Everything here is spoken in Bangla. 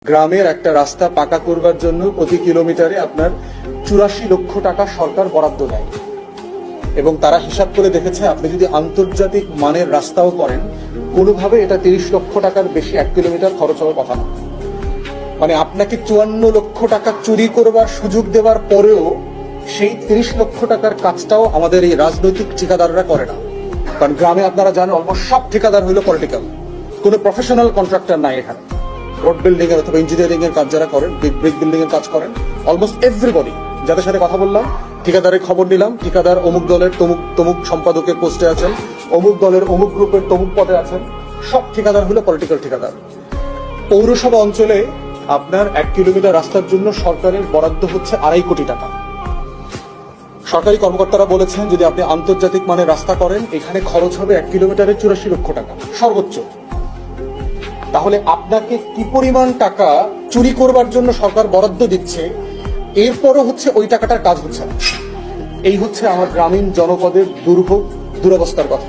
গ্রামের একটা রাস্তা পাকা করবার জন্য প্রতি কিলোমিটারে আপনার 84 লক্ষ টাকা সরকার বরাদ্দ দেয় এবং তারা হিসাব করে দেখেছে আপনি যদি আন্তর্জাতিক মানের রাস্তাও করেন কোনোভাবে এটা 30 লক্ষ টাকার বেশি 1 কিলোমিটার খরচ হওয়ার কথা না। মানে আপনাকে 54 লক্ষ টাকা চুরি করবার সুযোগ দেওয়ার পরেও সেই 30 লক্ষ টাকার কাজটাও আমাদের এই রাজনৈতিক ঠিকাদাররা করে না। কারণ গ্রামে আপনারা জানেন অলমোস্ট সব ঠিকাদার হলো পলিটিক্যাল, কোনো প্রফেশনাল কন্ট্রাক্টর নাই এখানে। রোড বিল্ডিং এর অথবা ইঞ্জিনিয়ারিং এর কাজ যারা করেন, ব্রিক বিল্ডিং এর কাজ করেন, অলমোস্ট এভরিবডি যাদের সাথে কথা বললাম, ঠিকাদারের খবর নিলাম, ঠিকাদার অমুক দলের তমুক সম্পাদকের পোস্টে আছেন, অমুক দলের অমুক গ্রুপের তমুক পদে আছেন, সব ঠিকাদার হলো পলিটিক্যাল ঠিকাদার। পৌরসভা অঞ্চলে আপনার 1 কিলোমিটার রাস্তার জন্য সরকারের বরাদ্দ হচ্ছে 2.5 কোটি টাকা। সরকারি কর্মকর্তারা বলেছেন যদি আপনি আন্তর্জাতিক মানের রাস্তা করেন এখানে খরচ হবে 1 কিলোমিটারে 84 লক্ষ টাকা সর্বোচ্চ। তাহলে আপনাকে কি পরিমাণ টাকা চুরি করবার জন্য সরকার বরাদ্দ দিচ্ছে, এরপরও হচ্ছে ওই টাকাটার কাজ হচ্ছে না। এই হচ্ছে আমার গ্রামীণ জনপদের দুর্ভোগ, দুরবস্থার কথা।